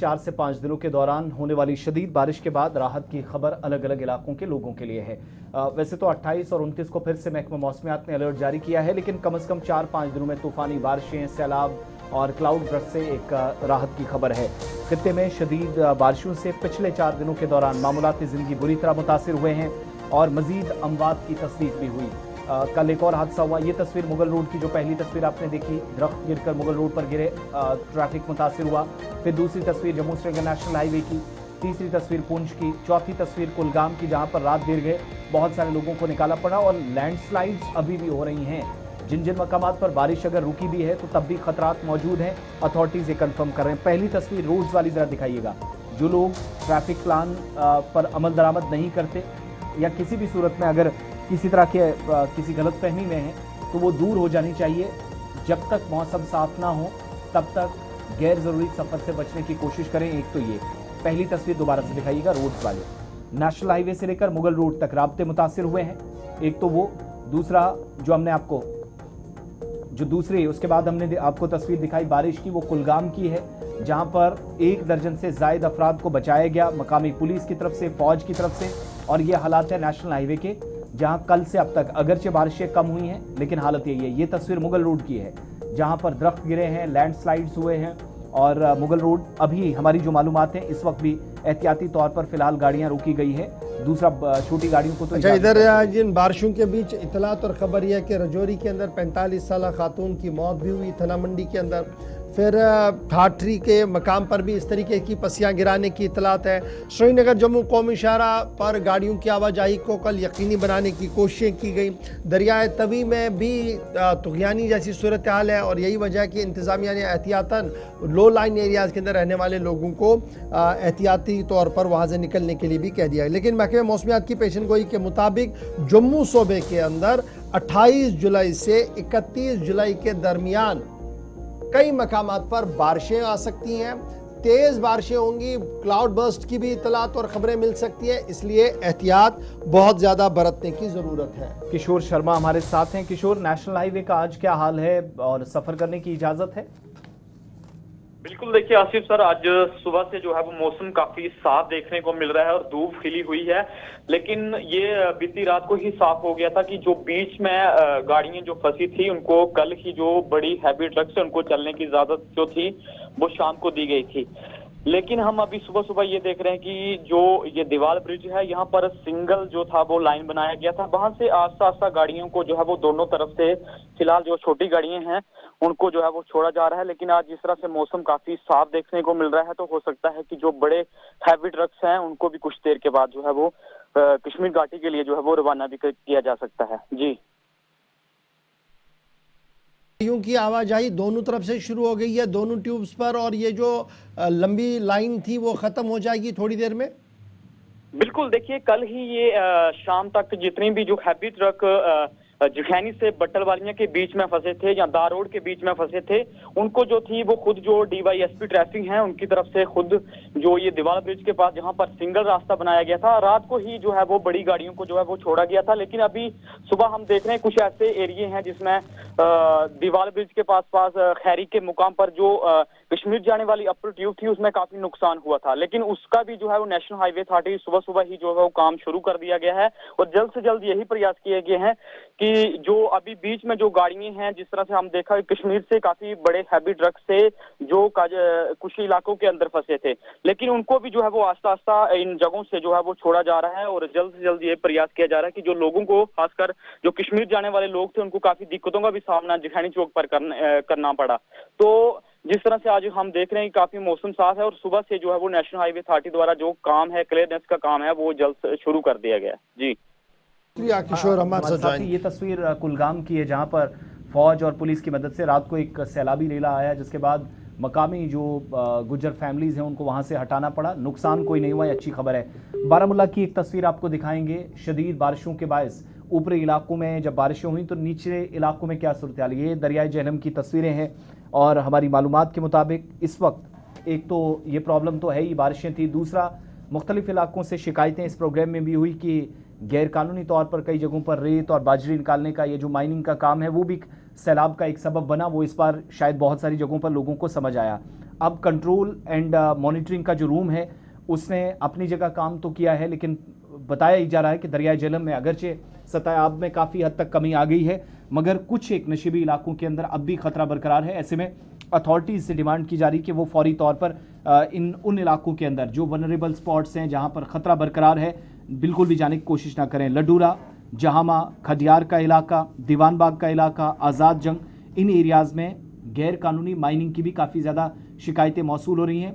4 से 5 दिनों के दौरान होने वाली शदीद बारिश के बाद राहत की खबर अलग अलग इलाकों के लोगों के लिए है। वैसे तो 28 और 29 को फिर से महकमा मौसमियात ने अलर्ट जारी किया है, लेकिन कम से कम 4-5 दिनों में तूफानी बारिशें, सैलाब और क्लाउड बर्स्ट से एक राहत की खबर है। खित्ते में शदीद बारिशों से पिछले 4 दिनों के दौरान मामूलाती जिंदगी बुरी तरह मुतासिर हुए हैं और मजीद अमवात की तस्दीक भी हुई। कल एक और हादसा हुआ। ये तस्वीर मुगल रोड की जो पहली तस्वीर आपने देखी, दरख्त गिरकर मुगल रोड पर गिरे, ट्रैफिक मुतासिर हुआ। फिर दूसरी तस्वीर जम्मू श्रीनगर नेशनल हाईवे की, तीसरी तस्वीर पुंछ की, चौथी तस्वीर कुलगाम की जहां पर रात गिर गए, बहुत सारे लोगों को निकाला पड़ा और लैंडस्लाइड्स अभी भी हो रही हैं। जिन जिन मकामात पर बारिश अगर रुकी भी है तो तब भी खतरात मौजूद हैं। अथॉरिटीज ये कंफर्म कर रहे हैं। पहली तस्वीर रोड्स वाली जरा दिखाइएगा। जो लोग ट्रैफिक प्लान पर अमल दरामद नहीं करते या किसी भी सूरत में अगर किसी तरह के किसी गलतफहमी में है तो वो दूर हो जानी चाहिए। जब तक मौसम साफ ना हो तब तक गैर ज़रूरी सफ़र से बचने की कोशिश करें। एक तो ये पहली तस्वीर दोबारा से दिखाइएगा। रोड्स वाले नेशनल हाईवे से लेकर मुगल रोड तक राब्ते मुतासिर हुए हैं। एक तो वो, दूसरा जो हमने आपको जो दूसरी उसके बाद हमने आपको तस्वीर दिखाई बारिश की, वो कुलगाम की है जहां पर 1 दर्जन से जायद अफराद को बचाया गया मकामी पुलिस की तरफ से, फौज की तरफ से। और ये हालात है नेशनल हाईवे के, जहां कल से अब तक अगरचे बारिशें कम हुई हैं लेकिन हालत यही है। ये तस्वीर मुगल रोड की है जहां पर दरख्त गिरे हैं, लैंडस्लाइड्स हुए हैं और मुगल रोड अभी हमारी जो मालूमात है इस वक्त भी एहतियाती तौर पर फिलहाल गाड़ियां रोकी गई है। दूसरा छोटी गाड़ियों को तो अच्छा, इधर जिन बारिशों के बीच इतलात और खबर यह है कि रजौरी के अंदर 45 साल खातून की मौत भी हुई थना मंडी के अंदर। फिर ठाठरी के मकाम पर भी इस तरीके की पसियाँ गिराने की इतलात है। श्रीनगर जम्मू कौमी शाहरा पर गाड़ियों की आवाजाही को कल यकीनी बनाने की कोशिशें की गई। दरियाए तवी में भी तुग़यानी जैसी सूरत हाल है और यही वजह है कि इंतज़ामिया ने एहतियातन लो लाइन एरियाज़ के अंदर रहने वाले लोगों को एहतियाती तौर पर वहाँ से निकलने के लिए भी कह दिया है। लेकिन महकमे मौसमियात की पेशन गोई के मुताबिक जम्मू सूबे के अंदर 28 जुलाई से 31 जुलाई के दरमियान कई मकामात पर बारिशें आ सकती हैं, तेज़ बारिशें होंगी, क्लाउड बर्स्ट की भी इतलात और ख़बरें मिल सकती है, इसलिए एहतियात बहुत ज़्यादा बरतने की ज़रूरत है। किशोर शर्मा हमारे साथ हैं। किशोर, नेशनल हाईवे का आज क्या हाल है और सफ़र करने की इजाज़त है? बिल्कुल, देखिए आसिफ सर, आज सुबह से जो है वो मौसम काफी साफ देखने को मिल रहा है और धूप खिली हुई है। लेकिन ये बीती रात को ही साफ हो गया था कि जो बीच में गाड़ियां जो फंसी थी उनको कल ही जो बड़ी हैवी ट्रक्स है उनको चलने की इजाजत जो थी वो शाम को दी गई थी। लेकिन हम अभी सुबह सुबह ये देख रहे हैं कि जो ये दीवार ब्रिज है यहाँ पर सिंगल जो था वो लाइन बनाया गया था, वहां से आस्ता आस्ता गाड़ियों को जो है वो दोनों तरफ से फिलहाल जो छोटी गाड़ियां हैं उनको जो है वो छोड़ा जा रहा है। लेकिन आज जिस तरह से मौसम काफी साफ देखने को मिल रहा है तो हो सकता है कि जो बड़े हैवी ट्रक्स हैं उनको भी कुछ देर के बाद जो है वो कश्मीर घाटी के लिए जो है वो रवाना भी किया जा सकता है। जी, गाड़ियों की आवाजाही दोनों तरफ से शुरू हो गई है, दोनों ट्यूब्स पर, और ये जो लंबी लाइन थी वो खत्म हो जाएगी थोड़ी देर में। बिल्कुल, देखिए कल ही ये शाम तक जितनी भी जो हैवी ट्रक जिखैनी से बट्टलवालियां के बीच में फंसे थे या दार रोड के बीच में फंसे थे उनको जो थी वो खुद जो DYSP ट्रैफिक है उनकी तरफ से खुद जो ये दीवार ब्रिज के पास जहां पर सिंगल रास्ता बनाया गया था रात को ही जो है वो बड़ी गाड़ियों को जो है वो छोड़ा गया था। लेकिन अभी सुबह हम देख रहे हैं कुछ ऐसे एरिए हैं जिसमें दीवार ब्रिज के पास खैरी के मुकाम पर जो कश्मीर जाने वाली अपर ट्यूब थी उसमें काफी नुकसान हुआ था। लेकिन उसका भी जो है वो नेशनल हाईवे अथॉरिटी सुबह सुबह ही जो है वो काम शुरू कर दिया गया है और जल्द से जल्द यही प्रयास किए गए हैं कि जो अभी बीच में जो गाड़ियां हैं, जिस तरह से हम देखा कश्मीर से काफी बड़े हैवी ट्रक से जो कुछ इलाकों के अंदर फंसे थे, लेकिन उनको भी जो है वो आस्ता आस्ता इन जगहों से जो है वो छोड़ा जा रहा है और जल्द से जल्द ये प्रयास किया जा रहा है कि जो लोगों को खासकर जो कश्मीर जाने वाले लोग थे उनको काफी दिक्कतों का भी सामना जिखैनी चौक पर करना पड़ा। तो जिस तरह से आज हम देख रहे हैं कि काफी मौसम साफ है और सुबह से जो है वो नेशनल हाईवे अथॉरिटी द्वारा जो काम है, क्लियरनेस का काम है, वो जल्द शुरू कर दिया गया है। जी, किशोर हमारे साथ ये तस्वीर कुलगाम की है जहां पर फौज और पुलिस की मदद से रात को एक सैलाबी रेला आया जिसके बाद मकामी जो गुज्जर फैमिलीज हैं उनको वहां से हटाना पड़ा। नुकसान कोई नहीं हुआ, अच्छी खबर है। बारामूला की एक तस्वीर आपको दिखाएंगे। शदीद बारिशों के बायस ऊपरी इलाकों में जब बारिशें हुई तो निचले इलाकों में क्या सूरत हाल, ये दरियाए जहलम की तस्वीरें हैं और हमारी मालूमात के मुताबिक इस वक्त एक तो ये प्रॉब्लम तो है ही, बारिशें थी, दूसरा मुख्तलिफ इलाकों से शिकायतें इस प्रोग्राम में भी हुई कि गैरकानूनी तौर पर कई जगहों पर रेत और बाजरी निकालने का ये जो माइनिंग का काम है वो भी सैलाब का एक सबब बना। वो इस बार शायद बहुत सारी जगहों पर लोगों को समझ आया। अब कंट्रोल एंड मॉनिटरिंग का जो रूम है उसने अपनी जगह काम तो किया है, लेकिन बताया ही जा रहा है कि दरियाई झेलम में अगरचे सतह आब में काफ़ी हद तक कमी आ गई है, मगर कुछ एक नशीबी इलाकों के अंदर अब भी खतरा बरकरार है। ऐसे में अथॉरिटीज़ से डिमांड की जा रही है कि वो फौरी तौर पर उन इलाकों के अंदर जो वनरेबल स्पॉट्स हैं, जहां पर खतरा बरकरार है, बिल्कुल भी जाने की कोशिश ना करें। लडूरा, जहामा, खदियार का इलाका, दीवान बाग का इलाका, आज़ाद जंग, इन एरियाज़ में गैर कानूनी माइनिंग की भी काफ़ी ज़्यादा शिकायतें मौसूल हो रही हैं।